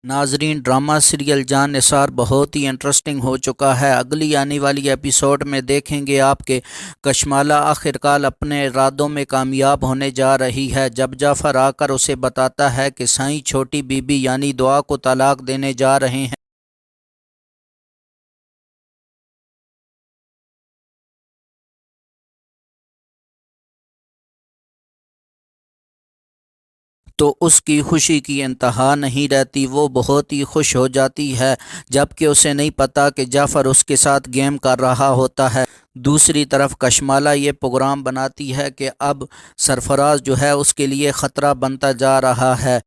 ناظرین، drama serial جان نثار بہت ہی interesting ہو چکا ہے۔ اگلی آنے والی ایپیسوڈ میں دیکھیں گے آپ کے کشمالہ آخرکار اپنے ارادوں میں کامیاب ہونے جا رہی ہے، جب جعفر آ کر اسے بتاتا ہے کہ سائیں چھوٹی بی بی یعنی دعا کو طلاق دینے جا رہے ہیں۔ تو اس کی خوشی کی انتہا نہیں رہتی، وہ بہت ہی خوش ہو جاتی ہے، جبکہ اسے نہیں پتا کہ جعفر اس کے ساتھ گیم کر رہا ہوتا ہے۔ دوسری طرف کشمالہ یہ پروگرام بناتی ہے کہ اب سرفراز جو ہے اس کے لیے خطرہ بنتا جا رہا ہے۔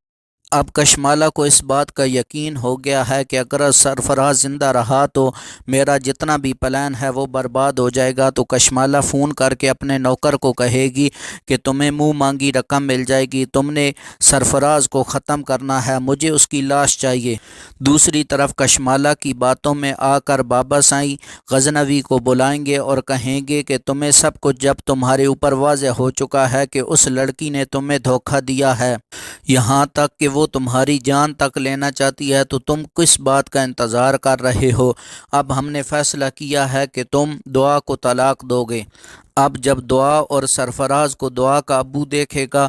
اب کشمالہ کو اس بات کا یقین ہو گیا ہے کہ اگر سرفراز زندہ رہا تو میرا جتنا بھی پلان ہے وہ برباد ہو جائے گا۔ تو کشمالہ فون کر کے اپنے نوکر کو کہے گی کہ تمہیں منہ مانگی رقم مل جائے گی، تم نے سرفراز کو ختم کرنا ہے، مجھے اس کی لاش چاہیے۔ دوسری طرف کشمالہ کی باتوں میں آ کر بابا سائیں غزنوی کو بلائیں گے اور کہیں گے کہ تمہیں سب کچھ جب تمہارے اوپر واضح ہو چکا ہے کہ اس لڑکی نے تمہیں دھوکہ دیا ہے، یہاں تک کہ وہ تمہاری جان تک لینا چاہتی ہے، تو تم کس بات کا انتظار کر رہے ہو؟ اب ہم نے فیصلہ کیا ہے کہ تم دعا کو طلاق دو گے۔ اب جب دعا اور سرفراز کو دعا کا ابو دیکھے گا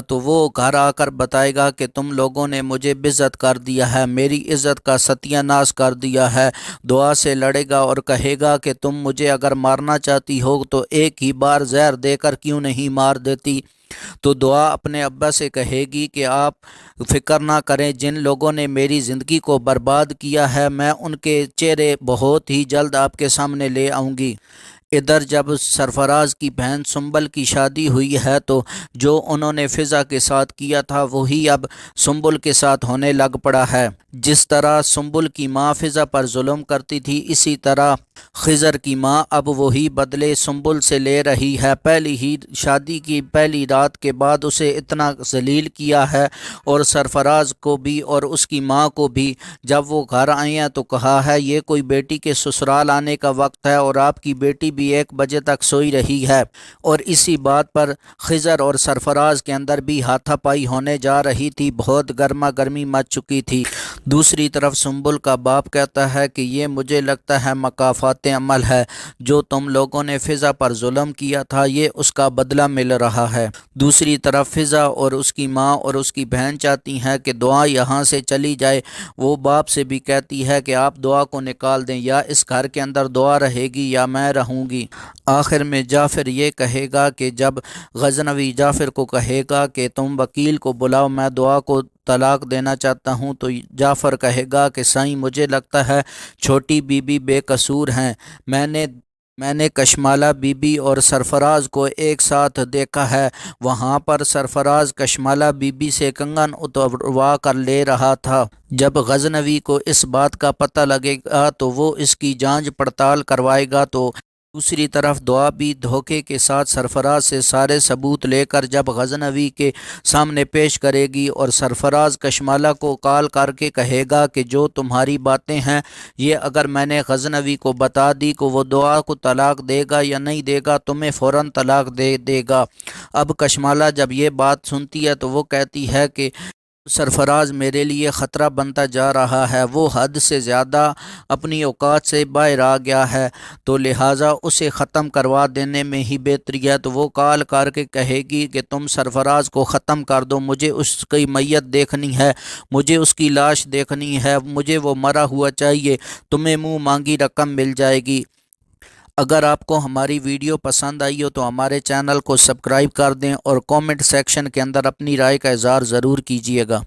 تو وہ گھر آ کر بتائے گا کہ تم لوگوں نے مجھے بےعزت کر دیا ہے، میری عزت کا ستیہ ناش کر دیا ہے۔ دعا سے لڑے گا اور کہے گا کہ تم مجھے اگر مارنا چاہتی ہو تو ایک ہی بار زہر دے کر کیوں نہیں مار دیتی؟ تو دعا اپنے ابا سے کہے گی کہ آپ فکر نہ کریں، جن لوگوں نے میری زندگی کو برباد کیا ہے میں ان کے چہرے بہت ہی جلد آپ کے سامنے لے آؤں گی۔ ادھر جب سرفراز کی بہن سنبل کی شادی ہوئی ہے تو جو انہوں نے فضا کے ساتھ کیا تھا وہی اب سنبل کے ساتھ ہونے لگ پڑا ہے۔ جس طرح سنبل کی ماں فضا پر ظلم کرتی تھی، اسی طرح خضر کی ماں اب وہی بدلے سنبل سے لے رہی ہے۔ پہلی ہی شادی کی پہلی رات کے بعد اسے اتنا ذلیل کیا ہے، اور سرفراز کو بھی اور اس کی ماں کو بھی۔ جب وہ گھر آئے ہیں تو کہا ہے یہ کوئی بیٹی کے سسرال آنے کا وقت ہے، اور آپ کی بیٹی بھی 1 بجے تک سوئی رہی ہے۔ اور اسی بات پر خضر اور سرفراز کے اندر بھی ہاتھا پائی ہونے جا رہی تھی، بہت گرما گرمی مچ چکی تھی۔ دوسری طرف سنبل کا باپ کہتا ہے کہ یہ مجھے لگتا ہے مکافات عمل ہے، جو تم لوگوں نے فضا پر ظلم کیا تھا یہ اس کا بدلہ مل رہا ہے۔ دوسری طرف فضا اور اس کی ماں اور اس کی بہن چاہتی ہیں کہ دعا یہاں سے چلی جائے۔ وہ باپ سے بھی کہتی ہے کہ آپ دعا کو نکال دیں، یا اس گھر کے اندر دعا رہے گی یا میں رہوں گی۔ آخر میں جعفر یہ کہے گا کہ جب غزنوی جعفر کو کہے گا کہ تم وکیل کو بلاؤ، میں دعا کو طلاق دینا چاہتا ہوں، تو جعفر کہے گا کہ سائیں مجھے لگتا ہے چھوٹی بی بی بے قصور ہیں، میں نے کشمالہ بی بی اور سرفراز کو ایک ساتھ دیکھا ہے، وہاں پر سرفراز کشمالہ بی بی سے کنگن اتروا کر لے رہا تھا۔ جب غزنوی کو اس بات کا پتہ لگے گا تو وہ اس کی جانچ پڑتال کروائے گا۔ تو دوسری طرف دعا بھی دھوکے کے ساتھ سرفراز سے سارے ثبوت لے کر جب غزنوی کے سامنے پیش کرے گی، اور سرفراز کشمالہ کو کال کر کے کہے گا کہ جو تمہاری باتیں ہیں یہ اگر میں نے غزنوی کو بتا دی کہ وہ دعا کو طلاق دے گا یا نہیں دے گا، تمہیں فوراً طلاق دے دے گا۔ اب کشمالہ جب یہ بات سنتی ہے تو وہ کہتی ہے کہ سرفراز میرے لیے خطرہ بنتا جا رہا ہے، وہ حد سے زیادہ اپنی اوقات سے باہر آ گیا ہے، تو لہٰذا اسے ختم کروا دینے میں ہی بہتری ہے۔ تو وہ کال کر کے کہے گی کہ تم سرفراز کو ختم کر دو، مجھے اس کی میت دیکھنی ہے، مجھے اس کی لاش دیکھنی ہے، مجھے وہ مرا ہوا چاہیے، تمہیں منہ مانگی رقم مل جائے گی۔ اگر آپ کو ہماری ویڈیو پسند آئی ہو تو ہمارے چینل کو سبسکرائب کر دیں اور کامنٹ سیکشن کے اندر اپنی رائے کا اظہار ضرور کیجیے گا۔